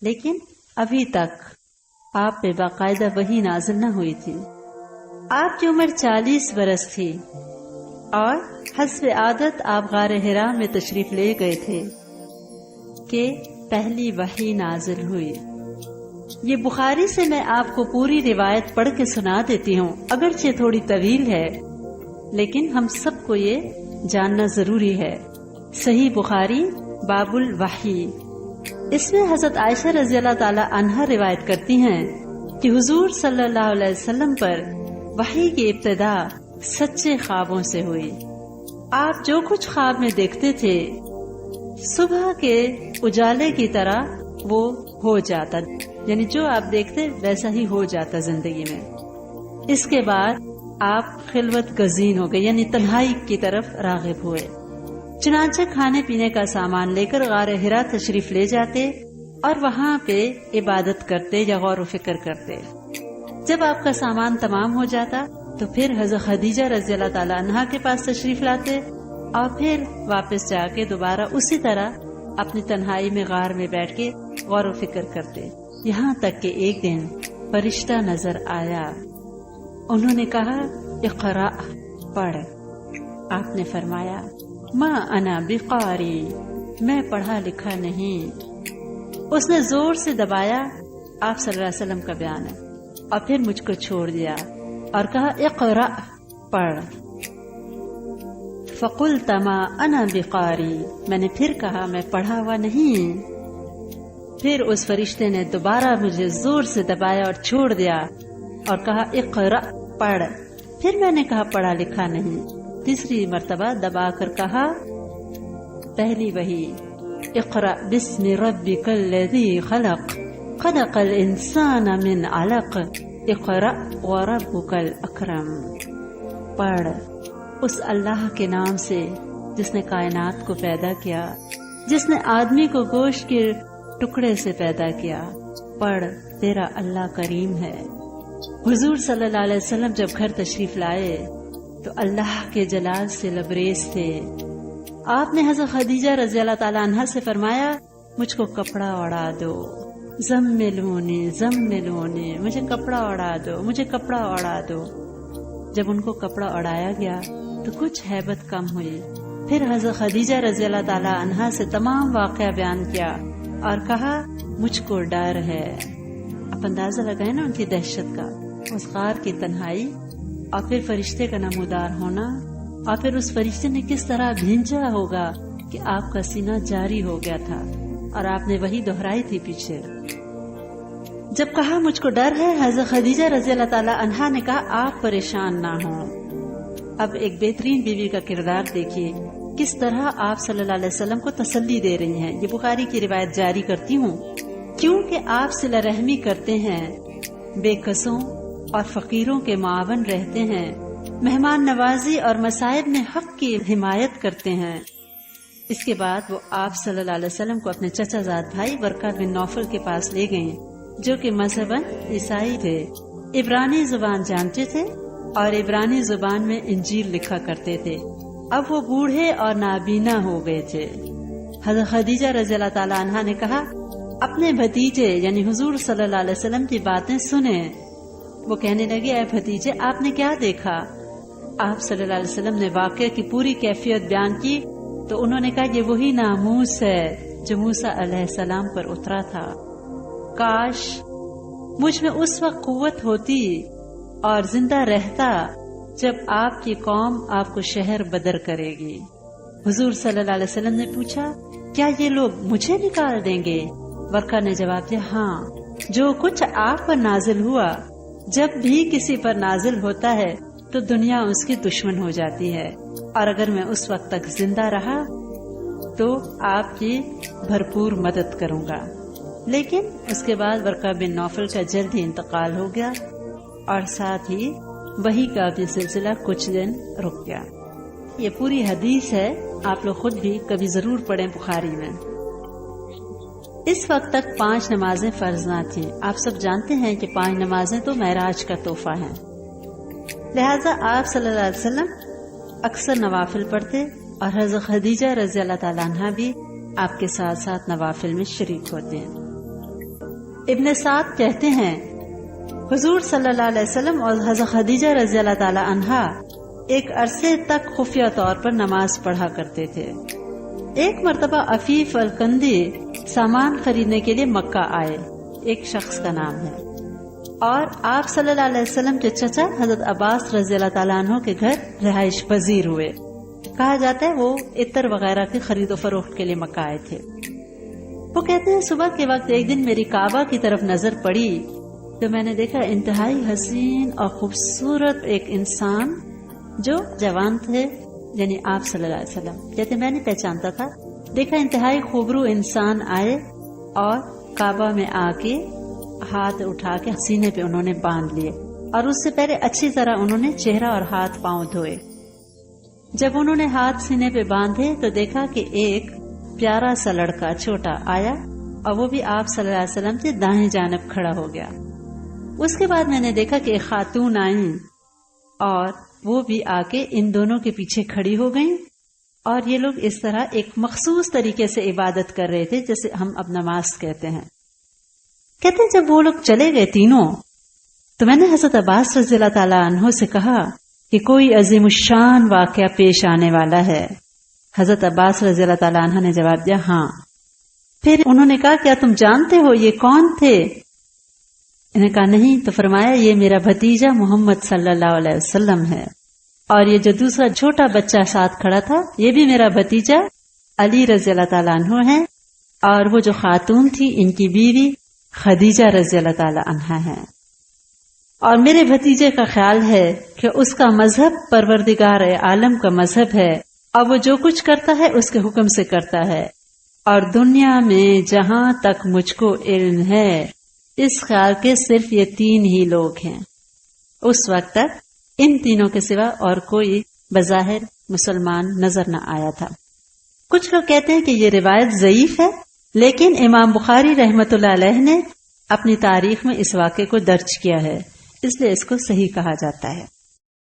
لیکن ابھی تک آپ پہ باقاعدہ وحی نازل نہ ہوئی تھی۔ آپ کی عمر 40 برس تھی اور حسب عادت آپ غار حرا میں تشریف لے گئے تھے کہ پہلی وحی نازل ہوئی۔ یہ بخاری سے میں آپ کو پوری روایت پڑھ کے سنا دیتی ہوں، اگرچہ تھوڑی طویل ہے لیکن ہم سب کو یہ جاننا ضروری ہے۔ صحیح بخاری باب الوحی، اس میں حضرت عائشہ رضی اللہ تعالی عنہا روایت کرتی ہیں کہ حضور صلی اللہ علیہ وسلم پر وحی کی ابتدا سچے خوابوں سے ہوئی۔ آپ جو کچھ خواب میں دیکھتے تھے صبح کے اجالے کی طرح وہ ہو جاتا، یعنی جو آپ دیکھتے ویسا ہی ہو جاتا زندگی میں۔ اس کے بعد آپ خلوت گزین ہو گئے، یعنی تنہائی کی طرف راغب ہوئے۔ چنانچہ کھانے پینے کا سامان لے کر غار حرا تشریف لے جاتے اور وہاں پہ عبادت کرتے یا غور و فکر کرتے۔ جب آپ کا سامان تمام ہو جاتا تو پھر حضرت خدیجہ رضی اللہ تعالی عنہا کے پاس تشریف لاتے اور پھر واپس جا کے دوبارہ اسی طرح اپنی تنہائی میں غار میں بیٹھ کے غور و فکر کرتے، یہاں تک کہ ایک دن فرشتہ نظر آیا۔ انہوں نے کہا اقرأ، پڑھ۔ آپ نے فرمایا ما انا بقاری، میں پڑھا لکھا نہیں۔ اس نے زور سے دبایا، آپ صلی اللہ علیہ وسلم کا بیان ہے، اور پھر مجھ کو چھوڑ دیا اور کہا اقرأ، پڑھ۔ فقلت ما انا بقاری، میں نے پھر کہا میں پڑھا ہوا نہیں۔ پھر اس فرشتے نے دوبارہ مجھے زور سے دبایا اور چھوڑ دیا اور کہا اقرأ، پڑھ۔ پھر میں نے کہا پڑھا لکھا نہیں۔ تیسری مرتبہ دبا کر کہا پہلی وحی اقرأ بسم ربک الذی خلق خلق الانسان من علق اقرأ وربک الاکرم، پڑھ اس اللہ کے نام سے جس نے کائنات کو پیدا کیا، جس نے آدمی کو گوشت کے ٹکڑے سے پیدا کیا، پڑھ تیرا اللہ کریم ہے۔ حضور صلی اللہ علیہ وسلم جب گھر تشریف لائے تو اللہ کے جلال سے لبریز تھے۔ آپ نے حضرت خدیجہ رضی اللہ تعالی عنہا سے فرمایا مجھ کو کپڑا اڑا دو، زملونی زملونی، مجھے کپڑا اڑا دو، مجھے کپڑا اڑا دو۔ جب ان کو کپڑا اڑایا گیا تو کچھ ہیبت کم ہوئی۔ پھر حضرت خدیجہ رضی اللہ تعالی عنہا سے تمام واقعہ بیان کیا اور کہا مجھ کو ڈر ہے۔ آپ اندازہ لگائیں نا ان کی دہشت کا، اس غار کی تنہائی اور پھر فرشتے کا نمودار ہونا، اور پھر اس فرشتے نے کس طرح بھیجا ہوگا کہ آپ کا سینہ جاری ہو گیا تھا اور آپ نے وہی دہرائی تھی پیچھے۔ جب کہا مجھ کو ڈر ہے، حضرت خدیجہ رضی اللہ تعالی عنہا نے کہا آپ پریشان نہ ہوں۔ اب ایک بہترین بیوی کا کردار دیکھیے، کس طرح آپ صلی اللہ علیہ وسلم کو تسلی دے رہی ہیں۔ یہ بخاری کی روایت جاری کرتی ہوں کیونکہ آپ صلہ رحمی کرتے ہیں، بے کسوں اور فقیروں کے معاون رہتے ہیں، مہمان نوازی اور مصائب میں حق کی حمایت کرتے ہیں۔ اس کے بعد وہ آپ صلی اللہ علیہ وسلم کو اپنے چچا زاد بھائی ورقہ بن نوفل کے پاس لے گئیں، جو کہ مذہباً عیسائی تھے، عبرانی زبان جانتے تھے اور عبرانی زبان میں انجیل لکھا کرتے تھے۔ اب وہ بوڑھے اور نابینا ہو گئے تھے۔ حضرت خدیجہ رضی اللہ تعالی عنہا نے کہا اپنے بھتیجے یعنی حضور صلی اللہ علیہ وسلم کی باتیں سنیں۔ وہ کہنے لگے اے بھتیجے آپ نے کیا دیکھا؟ آپ صلی اللہ علیہ وسلم نے واقعہ کی پوری کیفیت بیان کی تو انہوں نے کہا یہ وہی ناموس ہے جو موسیٰ علیہ السلام پر اترا تھا۔ کاش مجھ میں اس وقت قوت ہوتی اور زندہ رہتا جب آپ کی قوم آپ کو شہر بدر کرے گی۔ حضور صلی اللہ علیہ وسلم نے پوچھا کیا یہ لوگ مجھے نکال دیں گے؟ ورقہ نے جواب دیا ہاں، جو کچھ آپ پر نازل ہوا جب بھی کسی پر نازل ہوتا ہے تو دنیا اس کی دشمن ہو جاتی ہے، اور اگر میں اس وقت تک زندہ رہا تو آپ کی بھرپور مدد کروں گا۔ لیکن اس کے بعد ورقہ بن نوفل کا جلد ہی انتقال ہو گیا اور ساتھ ہی وحی کا بھی سلسلہ کچھ دن رک گیا۔ یہ پوری حدیث ہے، آپ لوگ خود بھی کبھی ضرور پڑھیں بخاری میں۔ اس وقت تک 5 نمازیں فرض نہ تھیں۔ آپ سب جانتے ہیں کہ 5 نمازیں تو معراج کا تحفہ ہیں، لہذا آپ صلی اللہ علیہ وسلم اکثر نوافل پڑھتے اور حضرت خدیجہ رضی اللہ تعالیٰ عنہا بھی آپ کے ساتھ ساتھ نوافل میں شریک ہوتے ہیں۔ ابن سعد کہتے ہیں حضور صلی اللہ علیہ وسلم اور حضرت خدیجہ رضی اللہ تعالی عنہا ایک عرصے تک خفیہ طور پر نماز پڑھا کرتے تھے۔ ایک مرتبہ عفیف الکندی سامان خریدنے کے لیے مکہ آئے، ایک شخص کا نام ہے، اور آپ صلی اللہ علیہ وسلم کے چچا حضرت عباس رضی اللہ تعالیٰ عنہ کے گھر رہائش پذیر ہوئے۔ کہا جاتا ہے وہ عطر وغیرہ کی خرید و فروخت کے لیے مکہ آئے تھے۔ وہ کہتے ہیں صبح کے وقت ایک دن میری کعبہ کی طرف نظر پڑی تو میں نے دیکھا انتہائی حسین اور خوبصورت ایک انسان جو جوان تھے، یعنی آپ صلی اللہ علیہ وسلم۔ کہتے میں نہیں پہچانتا تھا، دیکھا انتہائی خوبرو انسان آئے اور کعبہ میں آ کے ہاتھ اٹھا کے سینے پہ انہوں نے باندھ لیے، اور اس سے پہلے اچھی طرح انہوں نے چہرہ اور ہاتھ پاؤں دھوئے۔ جب انہوں نے ہاتھ سینے پہ باندھے تو دیکھا کہ ایک پیارا سا لڑکا چھوٹا آیا اور وہ بھی آپ صلی اللہ علیہ وسلم سے دائیں جانب کھڑا ہو گیا۔ اس کے بعد میں نے دیکھا کہ ایک خاتون آئیں اور وہ بھی آ کے ان دونوں کے پیچھے کھڑی ہو گئیں، اور یہ لوگ اس طرح ایک مخصوص طریقے سے عبادت کر رہے تھے جیسے ہم اب نماز کہتے ہیں۔ کہتے ہیں جب وہ لوگ چلے گئے تینوں تو میں نے حضرت عباس رضی اللہ تعالیٰ عنہ سے کہا کہ کوئی عظیم الشان واقعہ پیش آنے والا ہے۔ حضرت عباس رضی اللہ تعالیٰ عنہ نے جواب دیا ہاں۔ پھر انہوں نے کہا کیا تم جانتے ہو یہ کون تھے؟ انہوں نے کہا نہیں۔ تو فرمایا یہ میرا بھتیجا محمد صلی اللہ علیہ وسلم ہے، اور یہ جو دوسرا چھوٹا بچہ ساتھ کھڑا تھا یہ بھی میرا بھتیجا علی رضی اللہ تعالیٰ عنہ ہے، اور وہ جو خاتون تھی ان کی بیوی خدیجہ رضی اللہ تعالیٰ عنہا ہے، اور میرے بھتیجے کا خیال ہے کہ اس کا مذہب پروردگار عالم کا مذہب ہے، اور وہ جو کچھ کرتا ہے اس کے حکم سے کرتا ہے، اور دنیا میں جہاں تک مجھ کو علم ہے اس خیال کے صرف یہ تین ہی لوگ ہیں۔ اس وقت تک ان تینوں کے سوا اور کوئی بظاہر مسلمان نظر نہ آیا تھا۔ کچھ لوگ کہتے ہیں کہ یہ روایت ضعیف ہے، لیکن امام بخاری رحمۃ اللہ علیہ نے اپنی تاریخ میں اس واقعے کو درج کیا ہے، اس لیے اس کو صحیح کہا جاتا ہے۔